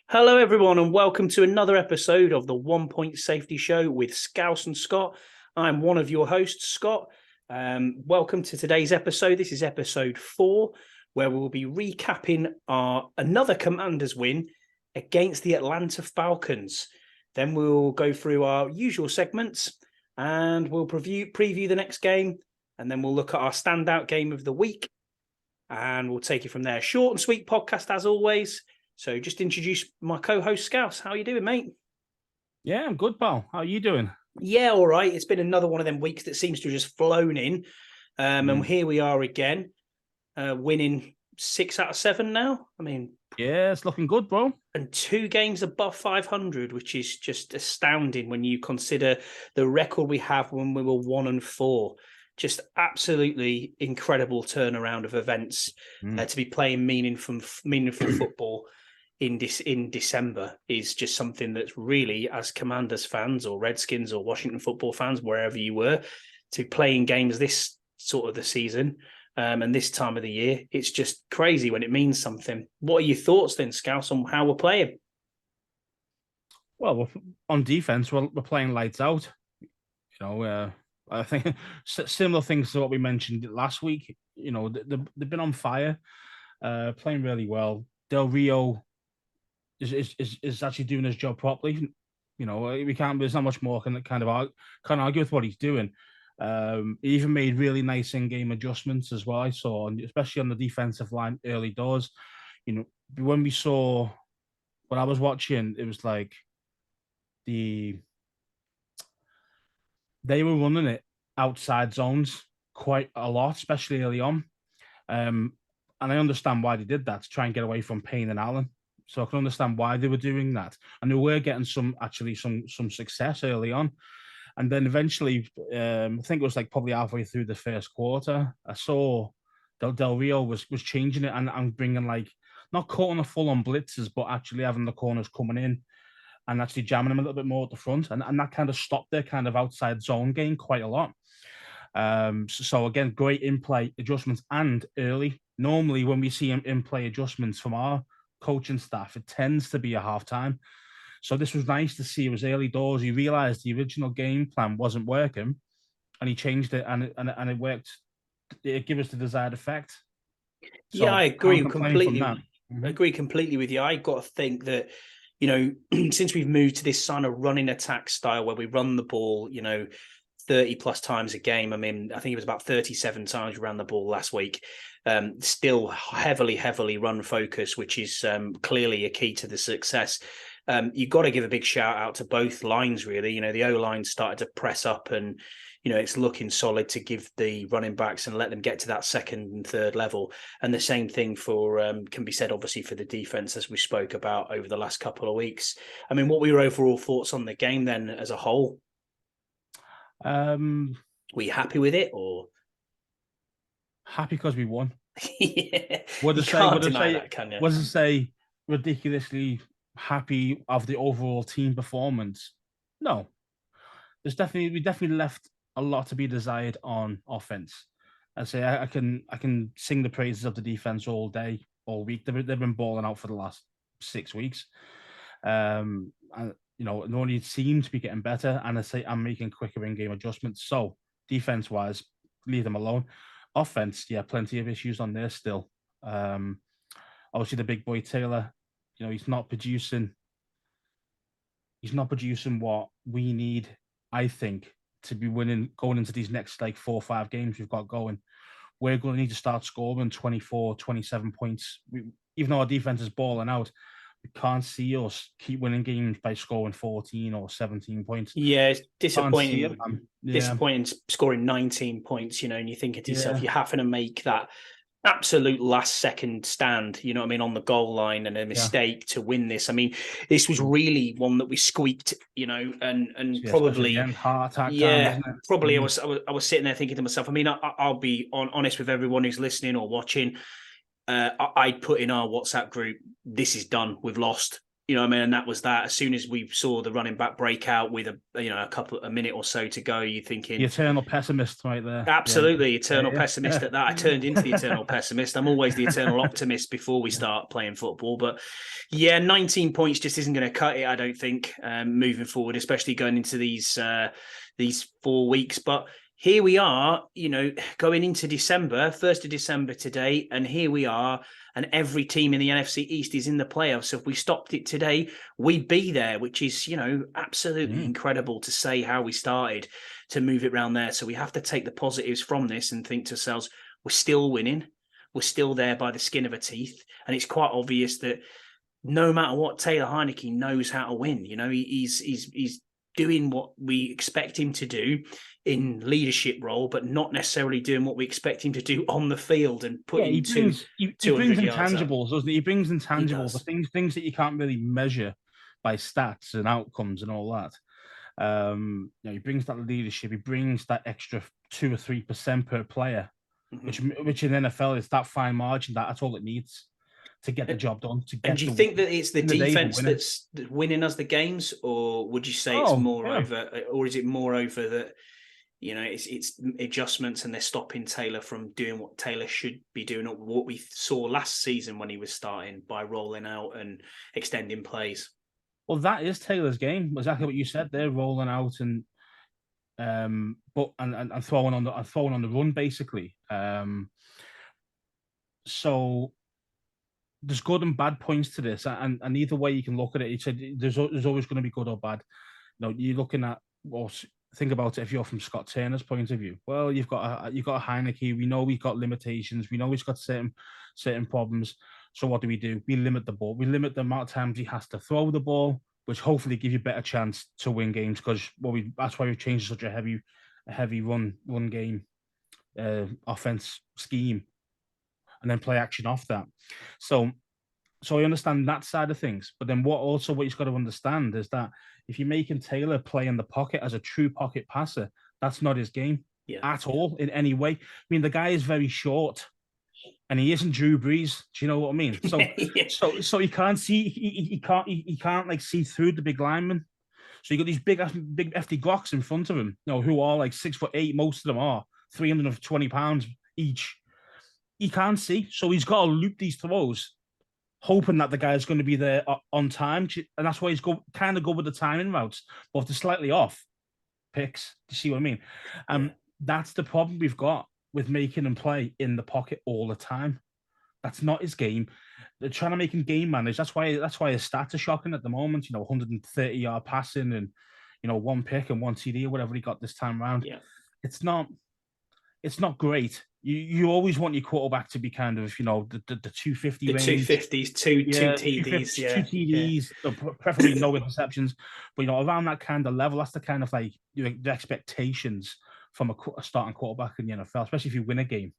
Hello, everyone, and welcome to another episode of the 1 Point Safety Show with Scouse and Scott. I'm one of your hosts, Scott. Welcome to today's episode. This is episode 4, where we will be recapping another Commanders win against the Atlanta Falcons. Then we'll go through our usual segments and we'll preview the next game. And then we'll look at our standout game of the week. And we'll take it from there. Short and sweet podcast, as always. So just introduce my co-host, Scouse. How are you doing, mate? Yeah, I'm good, pal. How are you doing? Yeah, all right. It's been another one of them weeks that seems to have just flown in. And here we are again, winning 6 out of 7 now. I mean... Yeah, it's looking good, bro. And 2 games above 500, which is just astounding when you consider the record we have when we were 1-4. Just absolutely incredible turnaround of events to be playing meaningful football in December is just something that's really, as Commanders fans or Redskins or Washington football fans, wherever you were, to playing games this sort of the season and this time of the year, it's just crazy when it means something. What are your thoughts then, Scouse, on how we're playing? Well, on defense, we're playing lights out. I think similar things to what we mentioned last week. You know, they've been on fire, playing really well. Del Rio is actually doing his job properly. You know, we can't. There's not much more can't argue with what he's doing. He even made really nice in-game adjustments as well. I saw, especially on the defensive line early doors. You know, when I was watching, it was like they were running it outside zones quite a lot, especially early on. And I understand why they did that, to try and get away from Payne and Allen. So I can understand why they were doing that. And they were getting some success early on. And then eventually, I think it was like probably halfway through the first quarter, I saw Del Rio was changing it and bringing, like, not calling a full-on blitzes, but actually having the corners coming in and actually jamming them a little bit more at the front. And that kind of stopped their kind of outside zone game quite a lot. So again, great in-play adjustments and early. Normally, when we see in-play adjustments from our coaching staff, it tends to be a halftime. So this was nice to see. It was early doors. He realized the original game plan wasn't working, and he changed it, and it worked. It gave us the desired effect. So yeah, I agree completely. I agree completely with you. I got to think that, you know, since we've moved to this kind of running attack style where we run the ball, you know, 30 plus times a game. I mean, I think it was about 37 times we ran the ball last week. Still heavily run focus, which is clearly a key to the success. You've got to give a big shout out to both lines, really. You know, the O-line started to press up and, you know, it's looking solid to give the running backs and let them get to that second and third level. And the same thing can be said, obviously, for the defense, as we spoke about over the last couple of weeks. I mean, what were your overall thoughts on the game then as a whole? Were you happy with it, or happy because we won? Yeah, you can't deny that, can you? Wasn't say ridiculously happy of the overall team performance. No, we definitely left a lot to be desired on offense. I say I can sing the praises of the defense all day, all week. They've been balling out for the last 6 weeks. And you know, it only seems to be getting better. And I say I'm making quicker in-game adjustments. So defense-wise, leave them alone. Offense, yeah, plenty of issues on there still. Obviously, the big boy Taylor, you know, he's not producing what we need, I think, to be winning going into these next like 4 or 5 games we've got going. We're going to need to start scoring 24, 27 points. Even though our defense is balling out, we can't see us keep winning games by scoring 14 or 17 points. Yeah, it's disappointing. Disappointing scoring 19 points, you know, and you're thinking to yourself, you're having to make that absolute last second stand, you know what I mean, on the goal line and a mistake to win this. I mean, this was really one that we squeaked, you know, and probably heart attack. Probably I was sitting there thinking to myself, I mean, I'll be honest with everyone who's listening or watching. I put in our WhatsApp group, this is done, we've lost. You know what I mean? And that was that. As soon as we saw the running back break out with a minute or so to go, you're thinking the eternal pessimist right there. Absolutely, eternal pessimist at that. I turned into the eternal pessimist. I'm always the eternal optimist before we start playing football. But yeah, 19 points just isn't going to cut it, I don't think, moving forward, especially going into these 4 weeks. But here we are, going into December, 1st of December today, and here we are, and every team in the NFC East is in the playoffs. So if we stopped it today, we'd be there, which is, absolutely incredible to say how we started to move it around there. So we have to take the positives from this and think to ourselves, we're still winning. We're still there by the skin of our teeth. And it's quite obvious that no matter what, Taylor Heineke knows how to win. He's doing what we expect him to do in leadership role, but not necessarily doing what we expect him to do on the field and putting he brings intangibles, doesn't he? He brings intangibles, the things that you can't really measure by stats and outcomes and all that. He brings that leadership. He brings that extra 2 or 3% per player, which in NFL is that fine margin. That's all it needs to get the job done. And do you think that it's the defense that's winning us the games, or would you say it's more over, or is it more over that? It's adjustments and they're stopping Taylor from doing what Taylor should be doing, or what we saw last season when he was starting by rolling out and extending plays. Well, that is Taylor's game. Exactly what you said. They're rolling out and throwing on the run basically. So there's good and bad points to this, and either way you can look at it. He said there's always going to be good or bad. You're looking at think about it if you're from Scott Turner's point of view. Well, you've got a Heineke. We know we've got limitations. We know he's got certain problems. So what do? We limit the ball. We limit the amount of times he has to throw the ball, which hopefully give you a better chance to win games. Because that's why we've changed such a heavy run game offense scheme, and then play action off that. So I understand that side of things. But then what he's got to understand is that if you're making Taylor play in the pocket as a true pocket passer, that's not his game at all in any way. I mean, the guy is very short, and he isn't Drew Brees. Do you know what I mean? So so he can't see. He can't like see through the big linemen. So you got these big hefty glocks in front of him, who are like 6'8". Most of them are 320 pounds each. He can't see, so he's got to loop these throws, hoping that the guy's going to be there on time, and that's why he's kind of go with the timing routes. But if they're slightly off, picks. Do you see what I mean? That's the problem we've got with making him play in the pocket all the time. That's not his game. They're trying to make him game manage. That's why his stats are shocking at the moment. 130-yard passing and 1 pick and 1 TD or whatever he got this time around. Yeah, it's not great. You always want your quarterback to be kind of, the 250 range. 250s, two TDs, 2 TDs, preferably no interceptions. But, around that kind of level, that's the kind of like the expectations from a starting quarterback in the NFL, especially if you win a game.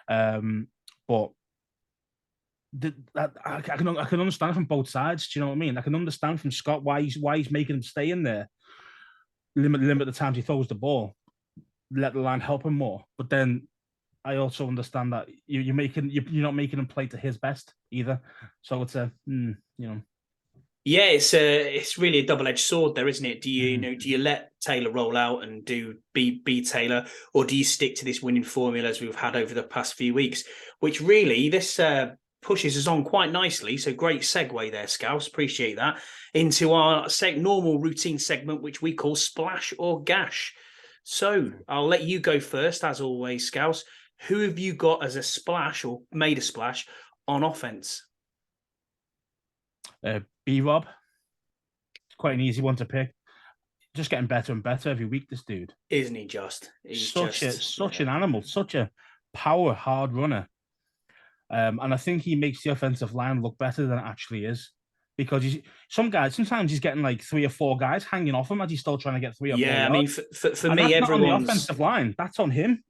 But I can understand from both sides. Do you know what I mean? I can understand from Scott why he's making him stay in there, limit the times he throws the ball, let the line help him more. But then I also understand that you're not making him play to his best either. So it's Yeah, it's really a double-edged sword there, isn't it? Do you let Taylor roll out and be Taylor, or do you stick to this winning formula as we've had over the past few weeks? Which really this pushes us on quite nicely. So great segue there, Scouse. Appreciate that. Into our normal routine segment, which we call Splash or Gash. So I'll let you go first, as always, Scouse. Who have you got as a splash or made a splash on offense? B-Rob. Quite an easy one to pick. Just getting better and better every week, this dude. Isn't he just? He's such an animal, such a power hard runner. And I think he makes the offensive line look better than it actually is. Because sometimes he's getting like 3 or 4 guys hanging off him as he's still trying to get 3 or 4 yards. I mean, for me, everyone's on the offensive line. That's on him.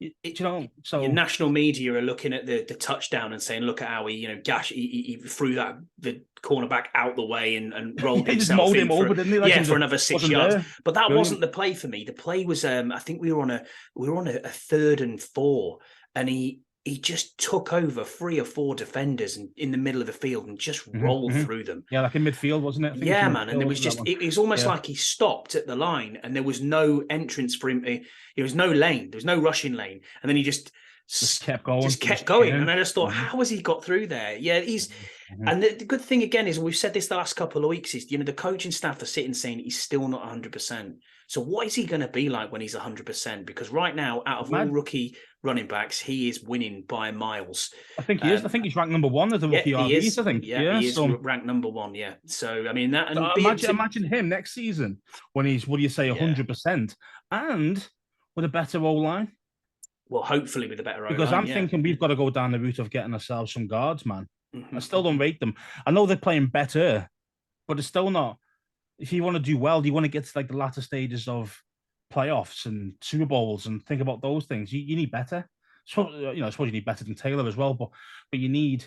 So your national media are looking at the touchdown and saying, "Look at how he threw the cornerback out the way and rolled himself in for another 6 yards." There. But that wasn't the play for me. The play was, I think we were on a 3rd and 4, and he he just took over 3 or 4 defenders in the middle of the field and just rolled through them. Yeah, like in midfield, wasn't it? I think yeah, man. And there was just, it was almost like he stopped at the line and there was no entrance for him. There was no lane. There was no rushing lane. And then he just kept going. And I just thought, how has he got through there? Yeah, he's... And the good thing, again, is, we've said this the last couple of weeks, is, the coaching staff are sitting saying he's still not 100%. So what is he going to be like when he's 100%? Because right now, out of all rookie running backs, he is winning by miles. I think he is. I think he's ranked number 1 as a rookie RBs, I think. Yeah, he is ranked number 1, yeah. So, I mean, that... And imagine him next season when he's, 100%, and with a better O-line. Well, hopefully with a better O-line, because I'm thinking we've got to go down the route of getting ourselves some guards, man. I still don't rate them. I know they're playing better, but it's still not. If you want to do well, you want to get to like the latter stages of playoffs and Super Bowls and think about those things. You need better. So I suppose you need better than Taylor as well, but you need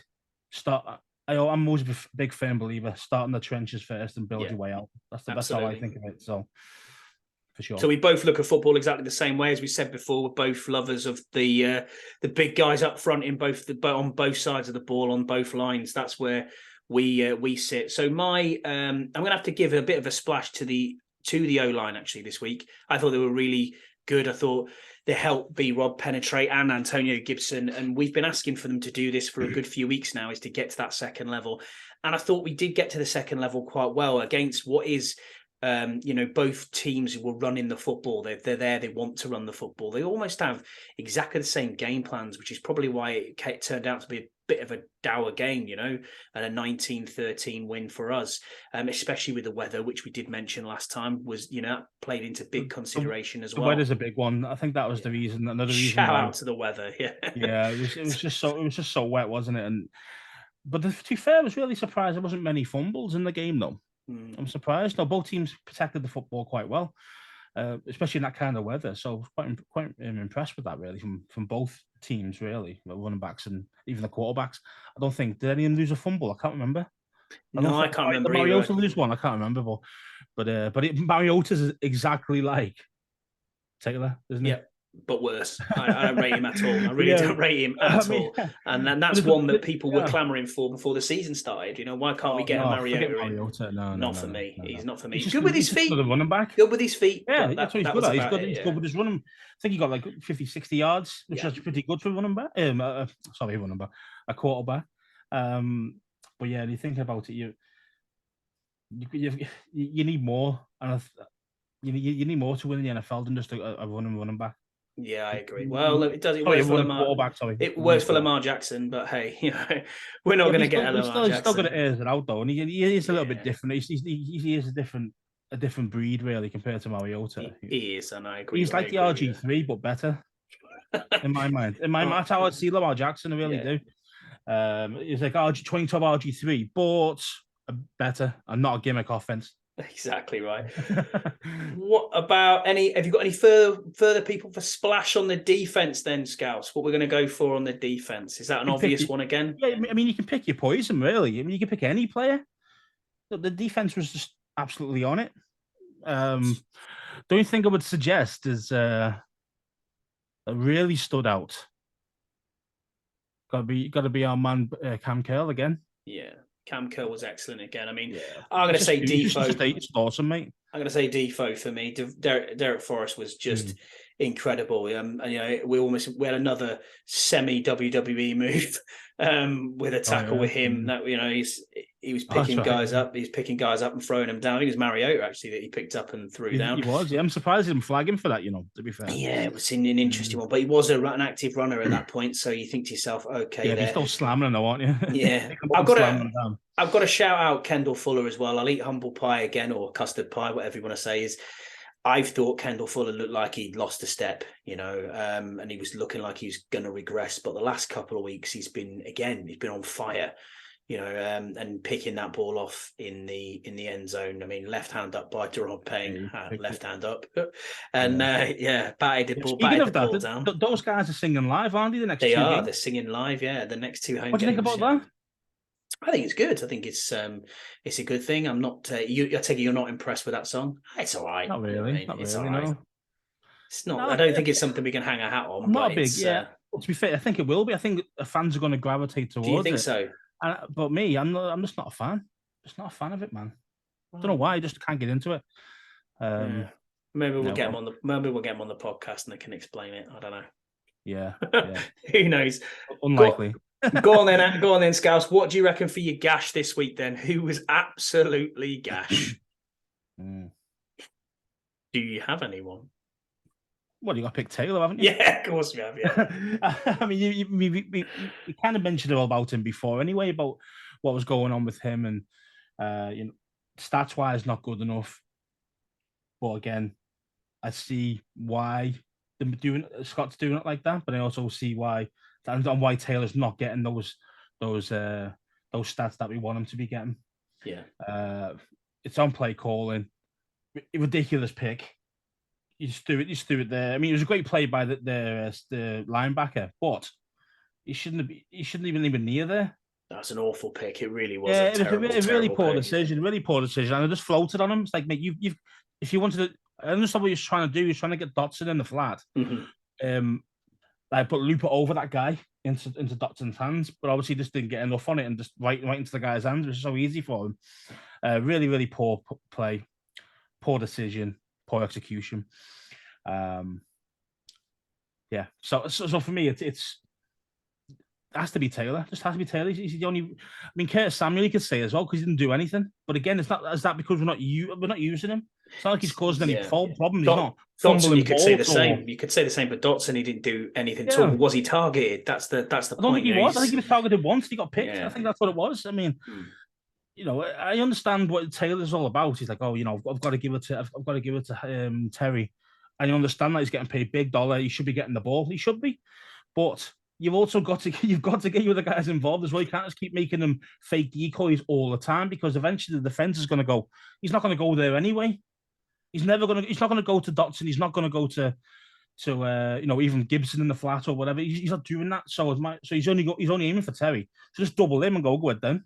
start. I'm always a big firm believer. Start in the trenches first and build your way out. That's how I think of it. So. For sure. So we both look at football exactly the same way. As we said before, we're both lovers of the big guys up front in on both sides of the ball, on both lines. That's where we sit. So I'm going to have to give a bit of a splash to the O-line actually this week. I thought they were really good. I thought they helped B-Rob penetrate and Antonio Gibson, and we've been asking for them to do this for a good few weeks now, is to get to that second level. And I thought we did get to the second level quite well against what is... both teams were running the football. They're there. They want to run the football. They almost have exactly the same game plans, which is probably why it turned out to be a bit of a dour game, and a 19-13 win for us, especially with the weather, which we did mention last time, was, played into big consideration as well. The weather's a big one. I think that was the reason. Another reason. Shout out to the weather. Yeah. Yeah. It was just so wet, wasn't it? But to be fair, I was really surprised there wasn't many fumbles in the game, though. I'm surprised. No, both teams protected the football quite well, especially in that kind of weather. So I was quite impressed with that, really, from both teams, really, the running backs and even the quarterbacks. I don't think, did any of them lose a fumble? I can't remember. I can't remember. Did Mariota lose one? I can't remember, but Mariota's exactly like Taylor, isn't it? But worse. I don't rate him at all. I really don't rate him at all. And that's one that people were clamouring for before the season started. Why can't we get a Mariota in? Not for me. He's not for me. He's good with his feet. Good running back. Good with his feet. Yeah, that's what he's good at. He's good with his running. I think he got like 50, 60 yards, which is pretty good for a running back. Running back. A quarterback. But yeah, you think about it, you need more. And you need more to win in the NFL than just a running back. Yeah, I agree. Well, look, it works for Lamar. It works for Lamar Jackson, but hey, we're not going to get Lamar Jackson. He's still going to air it out though, and he is a little bit different. He is a different breed, really, compared to Mariota. He is, and I agree. He's like the RG3, but better. In my mind, that's how I see Lamar Jackson. I really do. He's like 2012 RG3, but better and not a gimmick offense. Exactly right. What about have you got any further people for splash on the defense then, Scouts? What we're going to go for on the defense? Is that an obvious one again? Yeah, I mean, you can pick your poison, really. I mean, you can pick any player. The defense was just absolutely on it. The only thing I would suggest is that really stood out. Got to be our man Cam Curl again. Yeah. Cam Curl was excellent again. I mean, I'm going to say Defoe. It's awesome, mate. I'm going to say Defoe for me. Derek Forrest was just incredible. And we had another semi WWE move with a tackle with him. That he was picking guys up. He's picking guys up and throwing them down. I think it was Mariota actually that he picked up and threw down. He was. Yeah, I'm surprised he didn't flag him for that. To be fair. Yeah, it was an interesting one, but he was an active runner at that point. So you think to yourself, okay, yeah, he's still slamming them, aren't you? Yeah, I've got to shout out Kendall Fuller as well. I'll eat humble pie again, or custard pie, whatever you want to say. I've thought Kendall Fuller looked like he'd lost a step, and he was looking like he was going to regress. But the last couple of weeks, he's been on fire, and picking that ball off in the end zone. I mean, left hand up by Deron Payne, left hand up, and batted the ball down. Those guys are singing live, aren't they? They're singing live. Yeah, the next two home games. What do you think about that? I think it's good. I think it's a good thing. I'm not. I take it you're not impressed with that song. It's all right. Not really. It's all right. No. It's not. I don't think it's something we can hang a hat on. I'm not big. Yeah. to be fair, I think it will be. I think the fans are going to gravitate towards it. Do you think so? But me, I'm just not a fan. Just not a fan of it, man. Don't know why. I just can't get into it. Yeah. Maybe we'll get him on the podcast and they can explain it. I don't know. Yeah. Who knows? Unlikely. Go on then, Scouse. What do you reckon for your gash this week then? Who was absolutely gash? Do you have anyone? Well, you got to pick Taylor, haven't you? Yeah, of course we have. Yeah. I mean, you kind of mentioned all about him before, anyway, about what was going on with him, and stats wise, not good enough. But again, I see why Scott's doing it like that, but I also see why Taylor's not getting those stats that we want him to be getting. Yeah. It's on play calling, ridiculous pick. You just do it there. I mean, it was a great play by the linebacker, but he shouldn't even near there. That's an awful pick. It really was. Yeah, it was a really poor decision. Really poor decision. And I just floated on him. It's like, mate, if you wanted to, I understand what he was trying to do. He was trying to get Dotson in the flat. Mm-hmm. But loop it over that guy into Dotson's hands, but obviously just didn't get enough on it and just right into the guy's hands, which is so easy for him. Really, really poor play, poor decision, poor execution. Yeah. So for me, it has to be Taylor. Just has to be Taylor. He's the only. I mean, Curtis Samuel, you could say as well, because he didn't do anything. But again, is that because we're not using him? It's not like he's caused any problems. He's not Dotson, you could say the same. You could say the same, but Dotson, he didn't do anything at all. Was he targeted? That's the point. I don't think he was. I think he was targeted once. He got picked. I think that's what it was. I mean, I understand what Taylor's all about. He's like, I've got to give it to Terry, and you understand that he's getting paid big dollar. He should be getting the ball. He should be, but you've also got to get your other guys involved as well. You can't just keep making them fake decoys all the time, because eventually the defense is going to go. He's not going to go there anyway. He's not going to go to Dotson. He's not going to go to even Gibson in the flat or whatever. He's not doing that. So he's only aiming for Terry. So just double him and go ahead then.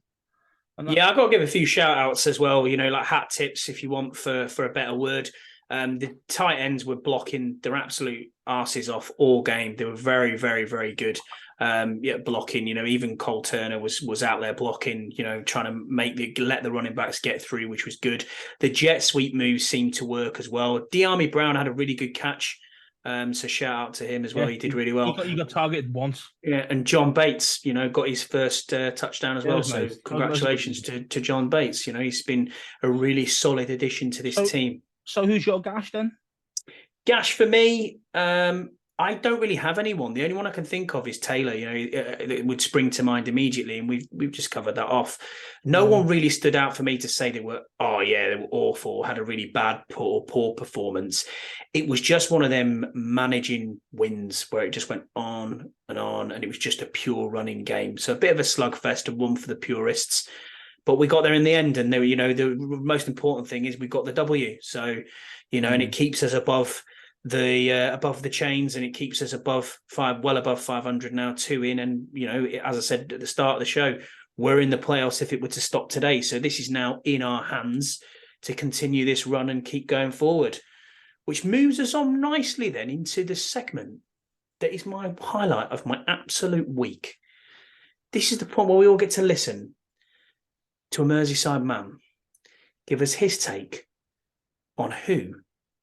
Yeah, I've got to give a few shout outs as well. Like hat tips if you want for a better word. The tight ends were blocking their absolute arses off all game. They were very, very, very good. Blocking. Even Cole Turner was out there blocking. Trying to let the running backs get through, which was good. The jet sweep moves seemed to work as well. De'Ami Brown had a really good catch. So shout out to him as well. He did really well. He got targeted once. Yeah, and John Bates, got his first touchdown as well. So nice. Congratulations to John Bates. He's been a really solid addition to this team. So who's your gash then? Gash for me, I don't really have anyone. The only one I can think of is Taylor. It would spring to mind immediately, and we've just covered that off. No one really stood out for me to say they were awful, had a really bad, poor performance. It was just one of them managing wins where it just went on, and it was just a pure running game. So a bit of a slugfest, and one for the purists. But we got there in the end, and the most important thing is we got the W. So, and it keeps us above the chains, and it keeps us above 500 now, 2 in. And as I said at the start of the show, we're in the playoffs if it were to stop today. So this is now in our hands to continue this run and keep going forward, which moves us on nicely then into the segment that is my highlight of my absolute week. This is the point where we all get to listen to a Merseyside man give us his take on who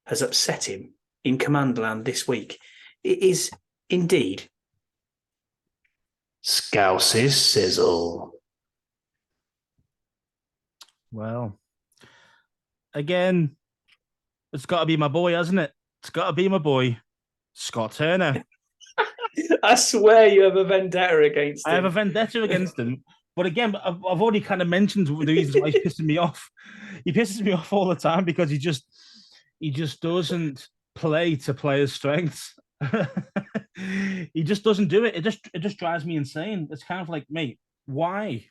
has upset him in Commanderland this week. It is indeed Scouse's Sizzle. Well, again, it's got to be my boy, hasn't it? It's got to be my boy, Scott Turner. I swear you have a vendetta against him. I have a vendetta against him. But again, I've already kind of mentioned the reasons why he's pissing me off. He pisses me off all the time because he just doesn't play to players' strengths. He just doesn't do it. It just drives me insane. It's kind of like, mate, why?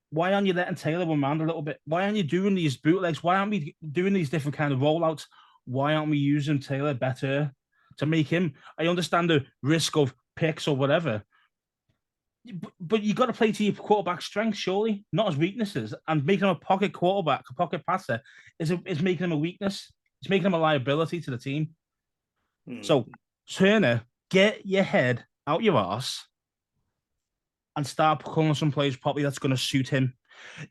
Why aren't you letting Taylor run around a little bit? Why aren't you doing these bootlegs? Why aren't we doing these different kind of rollouts? Why aren't we using Taylor better to make him? I understand the risk of picks or whatever, but you got to play to your quarterback's strengths, surely, not his weaknesses. And making him a pocket quarterback, a pocket passer, is making him a weakness. It's making him a liability to the team. So, Turner, get your head out your arse and start calling some plays properly that's going to suit him.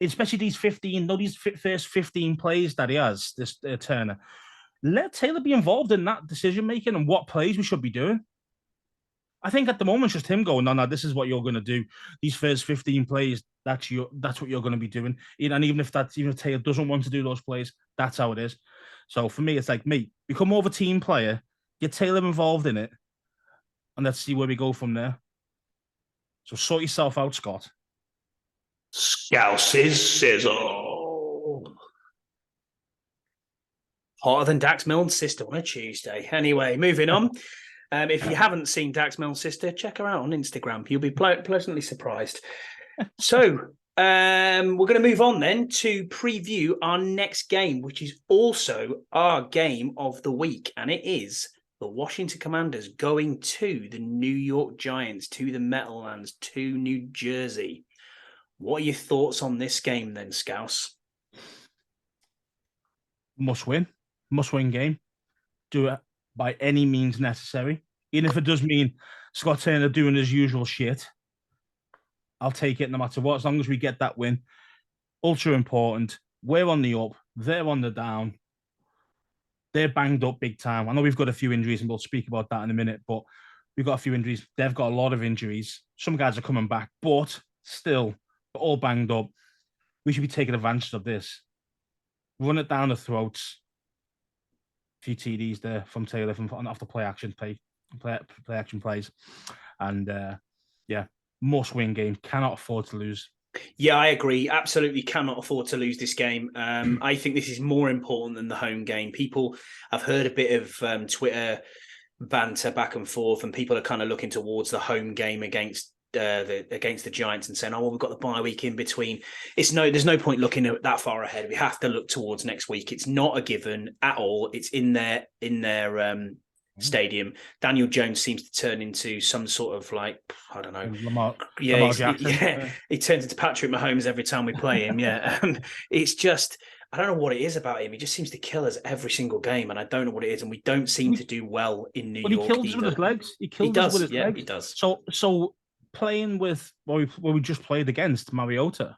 Especially these 15, these first 15 plays that he has, this Turner. Let Taylor be involved in that decision making and what plays we should be doing. I think at the moment it's just him going, no, this is what you're going to do. These first 15 plays, that's what you're going to be doing. And even if Taylor doesn't want to do those plays, that's how it is. So for me, it's like, mate, become more of a team player, get Taylor involved in it, and let's see where we go from there. So sort yourself out, Scott. Scouse's sizzle. Hotter than Dax Milne's sister on a Tuesday. Anyway, moving on. If you haven't seen Dax Milne's sister, check her out on Instagram. You'll be pleasantly surprised. So we're going to move on then to preview our next game, which is also our game of the week. And it is the Washington Commanders going to the New York Giants, to the Meadowlands, to New Jersey. What are your thoughts on this game then, Scouse? Must win game. Do it by any means necessary. Even if it does mean Scott Turner doing his usual shit, I'll take it no matter what, as long as we get that win. Ultra important. We're on the up. They're on the down. They're banged up big time. I know we've got a few injuries, and we'll speak about that in a minute, but we've got a few injuries. They've got a lot of injuries. Some guys are coming back, but still, all banged up. We should be taking advantage of this. Run it down the throats. A few TDs there from Taylor off the play action plays. And must win game. Cannot afford to lose. Yeah, I agree. Absolutely cannot afford to lose this game. I think this is more important than the home game. People, I've heard a bit of Twitter banter back and forth, and people are kind of looking towards the home game against the Giants and saying, "Oh, well, we've got the bye week in between." There's no point looking that far ahead. We have to look towards next week. It's not a given at all. It's in their stadium. Daniel Jones seems to turn into some sort of like, I don't know. Lamar Jackson. He turns into Patrick Mahomes every time we play him. Yeah. It's just, I don't know what it is about him. He just seems to kill us every single game, and I don't know what it is. And we don't seem to do well in New York. He kills us with his legs. He kills us with his legs. He does. So playing with where we just played against Mariota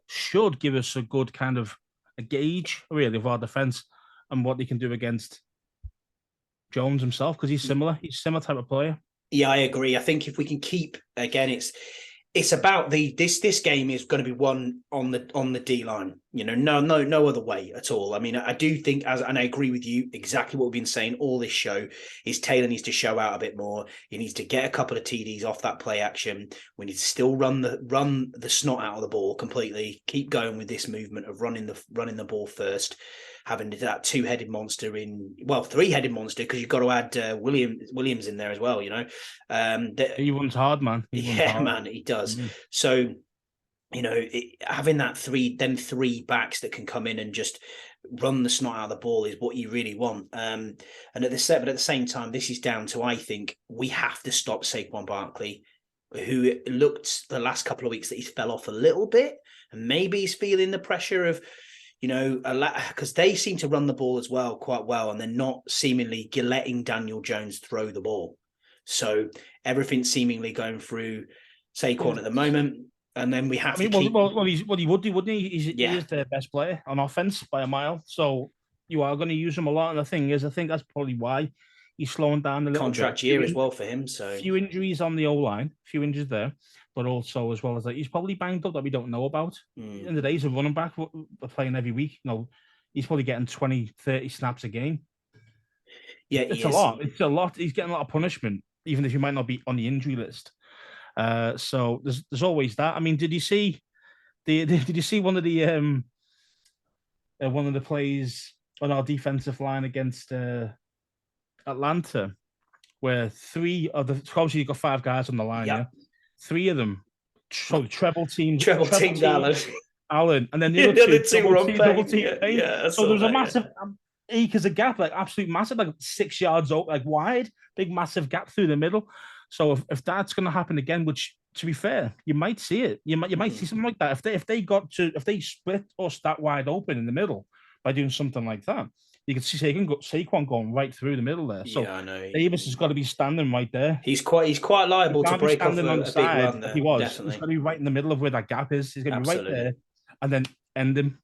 should give us a good kind of a gauge, really, of our defense and what he can do against Jones himself, because he's similar. He's a similar type of player. Yeah, I agree. I think if we can keep, again, it's about this game is going to be won on the D line. You know, no other way at all. I mean, I do think, and I agree with you exactly what we've been saying all this show, is Taylor needs to show out a bit more. He needs to get a couple of TDs off that play action. We need to still run the snot out of the ball completely. Keep going with this movement of running the ball first. Having that two-headed monster three-headed monster, because you've got to add Williams in there as well, you know. He runs hard, man. Man, he does. Mm-hmm. So, you know, having that three backs that can come in and just run the snot out of the ball is what you really want. But at the same time, this is down to, I think, we have to stop Saquon Barkley, who looked the last couple of weeks that he's fell off a little bit, and maybe he's feeling the pressure of, you know, because they seem to run the ball as well, quite well, and they're not seemingly letting Daniel Jones throw the ball. So everything's seemingly going through Saquon at the moment, and then we have to keep... Well, he would do, wouldn't he? He is the best player on offense by a mile, so you are going to use him a lot. And the thing is, I think that's probably why he's slowing down a little contract bit. Year as well for him. So a few injuries on the O-line, a few injuries there. But also, as well as that, he's probably banged up that we don't know about. In the days of running back, we're playing every week. You know, he's probably getting 20, 30 snaps a game. Yeah, it's a lot. It's a lot. He's getting a lot of punishment, even if he might not be on the injury list. So there's always that. I mean, did you see one of the plays on our defensive line against Atlanta, where obviously you've got 5 guys on the line, yeah? 3 of them, treble team Allen, and then the other two double team. Yeah, so there was a massive acres of gap, like absolute massive, like 6 yards out, like wide, big massive gap through the middle. So if that's going to happen again, which to be fair, you might see it, you might see something like that. If they split us that wide open in the middle by doing something like that, You can see Saquon going right through the middle there. So I know. Davis has got to be standing right there. He's quite liable to break off on the a big side run like there. he was. Definitely. He's got to be right in the middle of where that gap is. He's going to be right there, and then end him.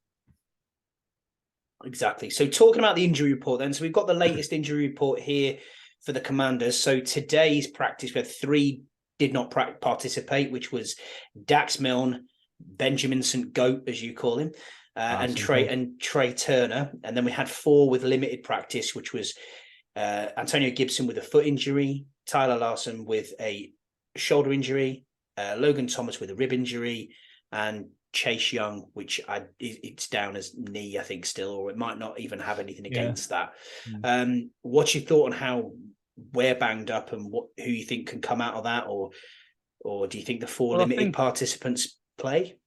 Exactly. So talking about the injury report then, so we've got the latest injury report here for the Commanders. So today's practice, we had 3 did not participate, which was Dax Milne, Benjamin St. Goat, as you call him, and Trey Turner. And then we had 4 with limited practice, which was Antonio Gibson with a foot injury, Tyler Larson with a shoulder injury, Logan Thomas with a rib injury, and Chase Young, which it's down as knee, I think, still, or it might not even have anything against that. What's your thought on how we're banged up and who you think can come out of that, or do you think the 4 limited participants play?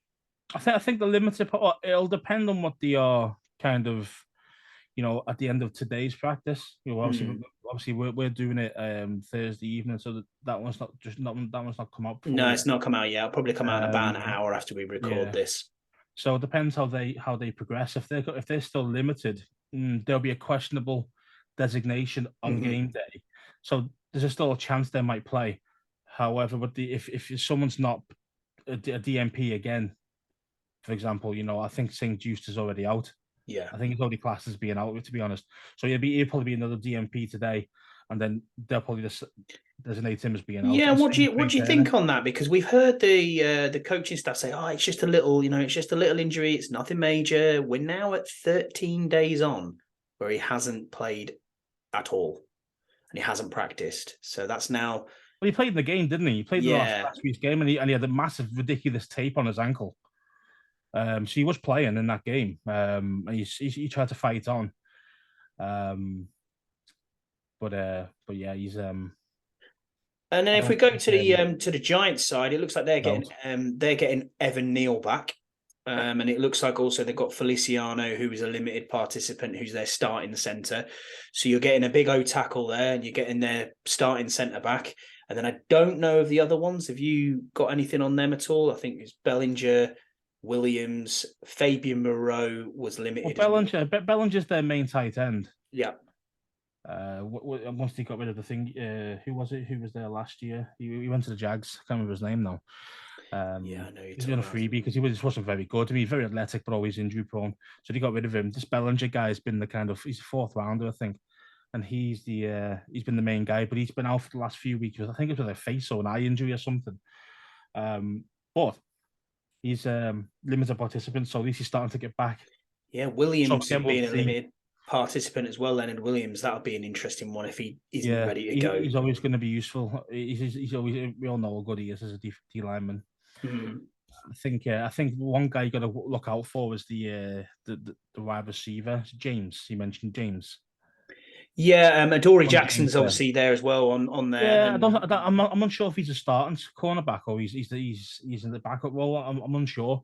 I think the limited it'll depend on what they are kind of, at the end of today's practice. Obviously we're doing it Thursday evening, so that one's not come out. No, it's not come out yet. It'll probably come out in about an hour after we record this. So it depends how they progress. If they're still limited, there'll be a questionable designation on game day. So there's still a chance they might play. However, if someone's not a DMP again, for example, I think St. Just is already out. Yeah, I think he's already classed as being out, to be honest. So he'll probably be another DMP today, and then they'll probably just designate him as being out. Yeah, what do you think on that? Because we've heard the coaching staff say, "Oh, it's just a little, it's just a little injury. It's nothing major." We're now at 13 days on where he hasn't played at all, and he hasn't practiced. So that's now. Well, he played in the game, didn't he? He played the last week's game, and he had a massive, ridiculous tape on his ankle. So he was playing in that game, and he tried to fight on. But yeah, he's. And then if we go to the Giants side, it looks like they're getting Evan Neal back, and it looks like also they've got Feliciano, who is a limited participant, who's their starting centre. So you're getting a big O tackle there, and you're getting their starting centre back. And then I don't know of the other ones. Have you got anything on them at all? I think it's Bellinger, Williams, Fabian Moreau was limited. Well, Bellinger's their main tight end. Yeah. Once they got rid of the thing, who was it? Who was there last year? He went to the Jags. I can't remember his name now. Yeah, I know. He's on a freebie because he wasn't very good. I mean, very athletic, but always injury prone. So they got rid of him. This Bellinger guy has been he's a 4th rounder, I think, and he's been the main guy. But he's been out for the last few weeks. I think it was a face or an eye injury or something. But he's limited participant, so at least he's starting to get back. Yeah, Williams being a limited participant as well, Leonard Williams, that'll be an interesting one if he isn't ready to go. He's always going to be useful. He's always, we all know how good he is as a D lineman. I think one guy you got to look out for is the wide receiver, James. He mentioned James. Yeah, Adoree Jackson's obviously there as well on there. Yeah, I'm unsure if he's a starting cornerback or he's in the backup role. I'm unsure.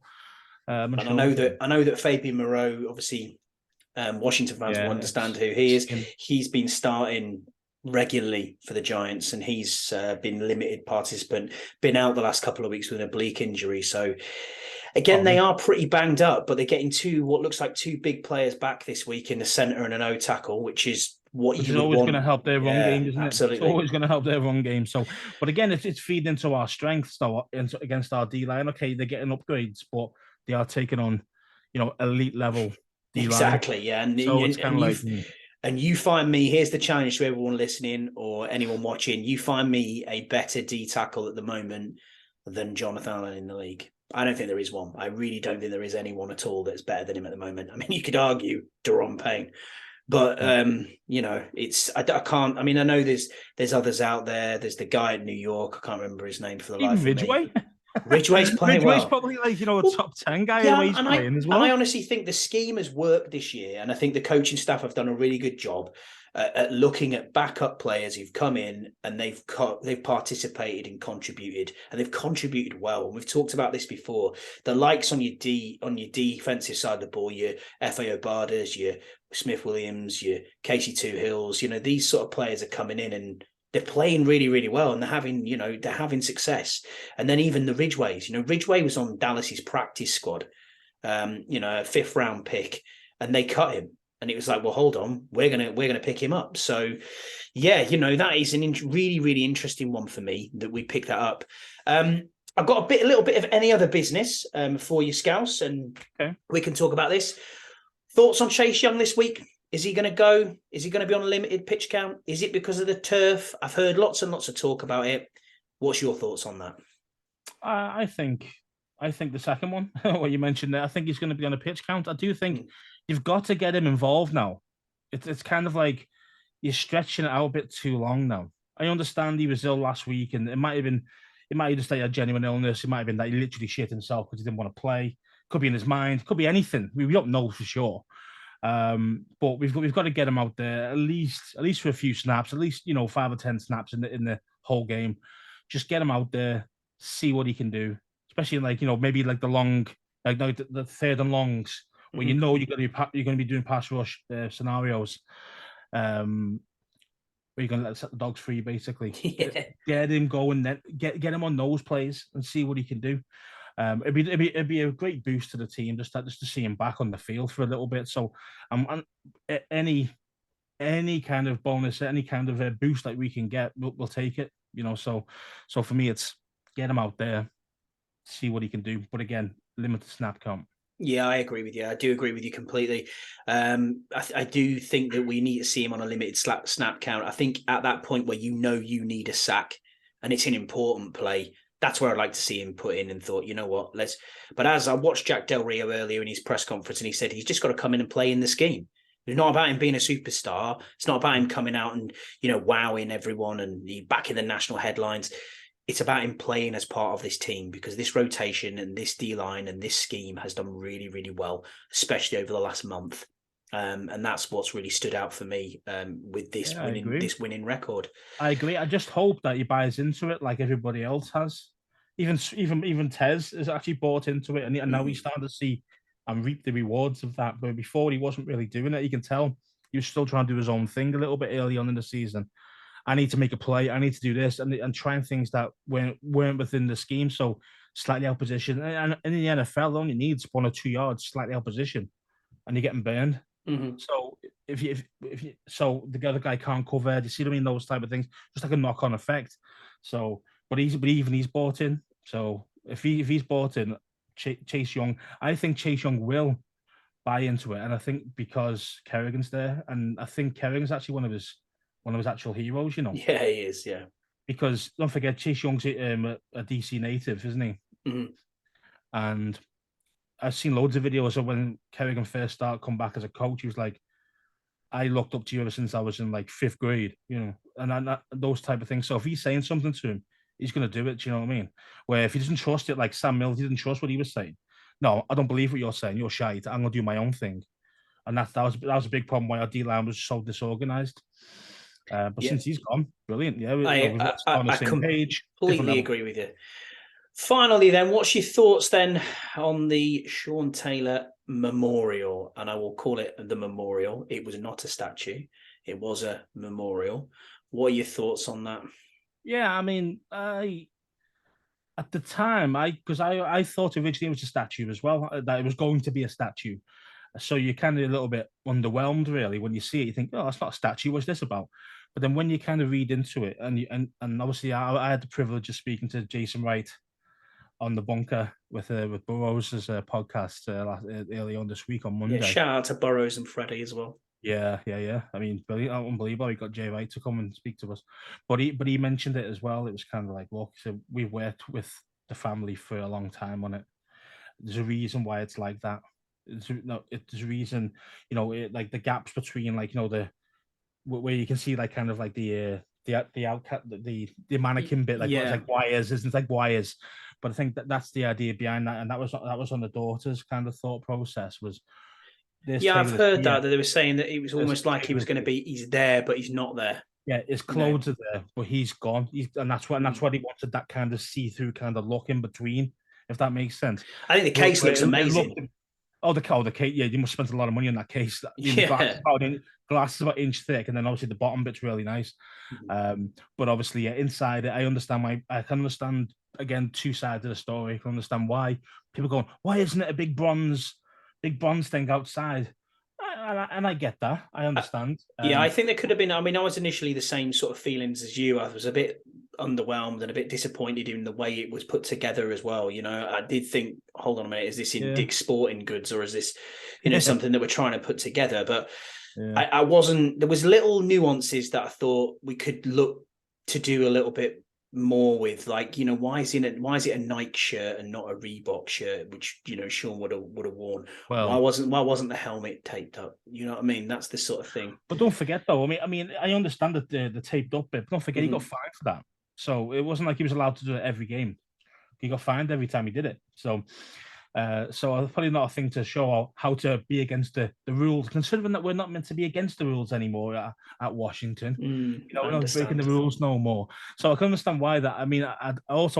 I know that Fabian Moreau, obviously, Washington fans will understand who he is. He's been starting regularly for the Giants, and he's been limited participant, been out the last couple of weeks with an oblique injury. So again, they are pretty banged up, but they're getting what looks like 2 big players back this week in the center and an O tackle, which is always going to help their run game, isn't absolutely. it? It's always going to help their run game. So, but again, it's feeding into our strengths though against our D line. Okay, they're getting upgrades, but they are taking on, elite level D line. Exactly, yeah. And you find me, here's the challenge to everyone listening or anyone watching, you find me a better D tackle at the moment than Jonathan Allen in the league. I don't think there is one. I really don't think there is anyone at all that's better than him at the moment. I mean, you could argue Daron Payne, but it's I can't. I mean, I know there's others out there. There's the guy at New York. I can't remember his name for the life of me. Ridgeway's playing well. Ridgeway's probably a top 10 guy. Yeah, he's playing as well. And I honestly think the scheme has worked this year, and I think the coaching staff have done a really good job at looking at backup players who've come in and they've participated and contributed, and they've contributed well. And we've talked about this before. The likes on your defensive side of the ball, your F.A. Obadas, your Smith Williams, your Casey Two Hills, these sort of players are coming in and they're playing really, really well, and they're having success. And then even the Ridgeways, Ridgeway was on Dallas's practice squad, a 5th round pick, and they cut him. And it was like, well, hold on, we're gonna pick him up. So, yeah, that is a really, really interesting one for me that we picked that up. I've got a little bit of any other business for you, Scouse, and we can talk about this. Thoughts on Chase Young this week? Is he going to go? Is he going to be on a limited pitch count? Is it because of the turf? I've heard lots and lots of talk about it. What's your thoughts on that? I think the second one, what you mentioned there, I think he's going to be on a pitch count. I do think you've got to get him involved now. It's kind of like you're stretching it out a bit too long now. I understand he was ill last week, and it might have just like a genuine illness. It might have been that he literally shit himself because he didn't want to play. Could be in his mind. Could be anything. We don't know for sure. But we've got to get him out there at least for a few snaps, at least 5 or 10 snaps in the whole game. Just get him out there, see what he can do, especially maybe like the long, like the third and longs where you're going to be doing pass rush scenarios. Where you're going to set the dogs free, basically. Yeah. Get him going, then get him on those plays and see what he can do. It'd be a great boost to the team just to see him back on the field for a little bit. So, any kind of bonus, any kind of a boost that we can get, we'll take it. So for me, it's get him out there, see what he can do. But again, limited snap count. Yeah, I agree with you. I do agree with you completely. I do think that we need to see him on a limited snap count. I think at that point where you need a sack and it's an important play, that's where I'd like to see him put in and thought, you know what, But as I watched Jack Del Rio earlier in his press conference, and he said he's just got to come in and play in the scheme. It's not about him being a superstar. It's not about him coming out and, wowing everyone and back in the national headlines. It's about him playing as part of this team, because this rotation and this D-line and this scheme has done really, really well, especially over the last month. And that's what's really stood out for me with this winning record. I agree. I just hope that he buys into it like everybody else has. Even Tez has actually bought into it, and now he's starting to see and reap the rewards of that. But before, he wasn't really doing it. You can tell he was still trying to do his own thing a little bit early on in the season. I need to make a play. I need to do this and trying things that weren't within the scheme. So slightly out position. And in the NFL, only needs 1 or 2 yards slightly out position, and you're getting burned. Mm-hmm. So if so the other guy can't cover. Do you see what I mean? Those type of things, just like a knock-on effect. So, but even he's bought in. So if he's bought in, Chase Young, I think Chase Young will buy into it, and I think because Kerrigan's there, and I think Kerrigan's actually one of his actual heroes. Yeah, he is. Yeah, because don't forget Chase Young's a DC native, isn't he? Mm-hmm. And I've seen loads of videos of when Kerrigan first started come back as a coach. He was like, I looked up to you ever since I was in like 5th grade, and those type of things. So if he's saying something to him, he's going to do it. Do you know what I mean? Where if he doesn't trust it, like Sam Mills, he didn't trust what he was saying. No, I don't believe what you're saying. You're shite. I'm going to do my own thing. And that was a big problem why our D-line was so disorganized. But since he's gone, brilliant. Yeah, we've on the same page. Completely agree with you. Finally, then, what's your thoughts then on the Sean Taylor Memorial? And I will call it the Memorial. It was not a statue. It was a memorial. What are your thoughts on that? Yeah, I mean, at the time, I thought originally it was a statue as well, that it was going to be a statue. So you're kind of a little bit underwhelmed, really, when you see it. You think, oh, that's not a statue. What's this about? But then when you kind of read into it, and obviously I had the privilege of speaking to Jason Wright on the Bunker with Burrows' podcast early on this week on Monday. Yeah, shout out to Burrows and Freddie as well. Yeah. I mean, brilliant, unbelievable. He got Jay Wright to come and speak to us, but he mentioned it as well. It was kind of like, look, so we've worked with the family for a long time on it. There's a reason why it's like that. There's a reason, like the gaps between, like, the where you can see like kind of like the outcut, the mannequin bit, like it's like wires, isn't it? Like wires. But I think that's the idea behind that, and that was on the daughter's kind of thought process was. I've heard that they were saying that it was almost like he was going to be. He's there, but he's not there. Yeah, his clothes are there, but he's gone. And that's why he wanted that kind of see-through kind of look in between, if that makes sense. I think the case looks amazing. The case. Yeah, you must spend a lot of money on that case. Glass is about an inch thick, and then obviously the bottom bit's really nice. Mm-hmm. But obviously, inside it, I can understand again 2 sides of the story. I can understand why people going, why isn't it a big bronze thing outside? and I get that. I understand. Yeah, I think there could have been. I mean, I was initially the same sort of feelings as you. I was a bit underwhelmed and a bit disappointed in the way it was put together as well. I did think, hold on a minute, is this in Dick's Sporting Goods, or is this, something that we're trying to put together? But I wasn't. There was little nuances that I thought we could look to do a little bit more with, like, why is it a Nike shirt and not a Reebok shirt, which Sean would have worn? Well, why wasn't the helmet taped up? You know what I mean? That's the sort of thing. But don't forget though, I mean I understand that the taped up bit, but don't forget he got fined for that. So it wasn't like he was allowed to do it every game. He got fined every time he did it. So probably not a thing to show how to be against the rules, considering that we're not meant to be against the rules anymore at Washington. We're not breaking the rules no more. So I can understand why that. I mean, I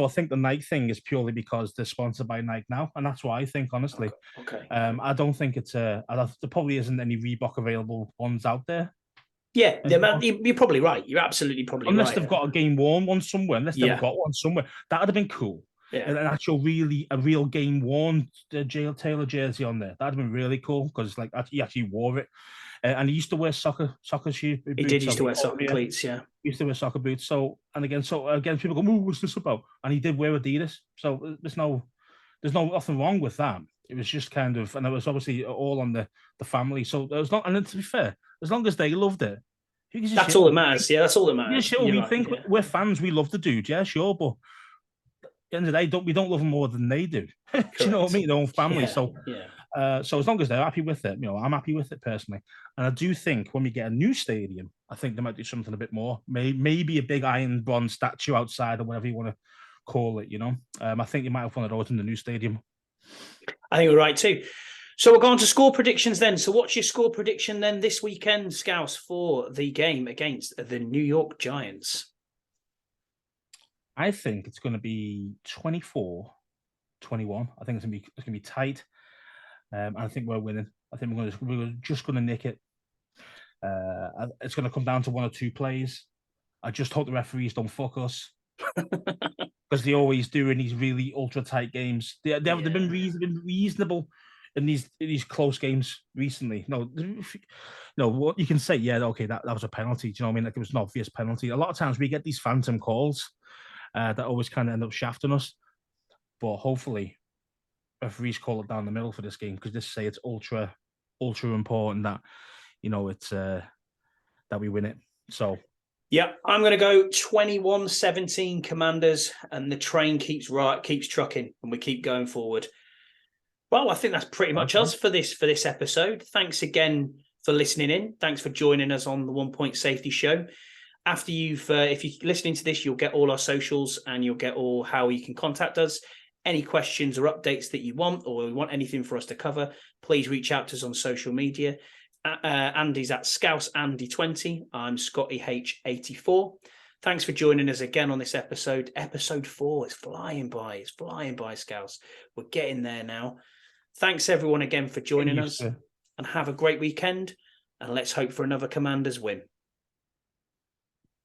think the Nike thing is purely because they're sponsored by Nike now, and that's why I think, honestly. Okay. I don't think there probably isn't any Reebok available ones out there. Yeah, you're probably right. You're absolutely probably unless right. They've got a game worn one somewhere. Unless they've got one somewhere, that would have been cool. Yeah. An actual a real game worn Taylor jersey on there. That'd have been really cool because like he actually wore it, and he used to wear soccer shoes. He did used to wear soccer cleats. Yeah, he used to wear soccer boots. So again, people go, "Oh, what's this about?" And he did wear Adidas. So there's nothing wrong with that. It was just kind of, and it was obviously all on the family. So it was not. And to be fair, as long as they loved it, that's all that matters. Yeah, that's all that matters. Yeah, sure. We think we're fans. We love the dude. Yeah, sure, but the end of the day, we don't love them more than they do. Do you know what I mean? Their own family. So as long as they're happy with it, I'm happy with it personally. And I do think when we get a new stadium, I think they might do something a bit more. Maybe a big iron bronze statue outside or whatever you want to call it. I think you might have one of those in the new stadium. I think we're right too. So we're going to score predictions then. So what's your score prediction then this weekend, Scouse, for the game against the New York Giants? I think it's going to be 24-21. I think it's going to be tight. I think we're winning. I think we're just going to nick it. It's going to come down to one or two plays. I just hope the referees don't fuck us because they always do in these really ultra tight games. They've been reasonable in these close games recently. No, what you can say, okay, that was a penalty. Do you know what I mean? Like it was an obvious penalty. A lot of times we get these phantom calls that always kind of end up shafting us. But hopefully, referees call it down the middle for this game because this say it's ultra important that it's that we win it. So yeah, I'm going to go 21-17 Commanders, and the train keeps trucking, and we keep going forward. Well, I think that's pretty much us for this episode. Thanks again for listening in. Thanks for joining us on the 1 Point Safety Show. After if you're listening to this, you'll get all our socials and you'll get all how you can contact us. Any questions or updates that you want, or you want anything for us to cover, please reach out to us on social media. Andy's at ScouseAndy20. I'm ScottyH84. Thanks for joining us again on this episode. Episode 4 is flying by. It's flying by, Scouse. We're getting there now. Thanks everyone again for joining us, and have a great weekend. And let's hope for another Commanders win.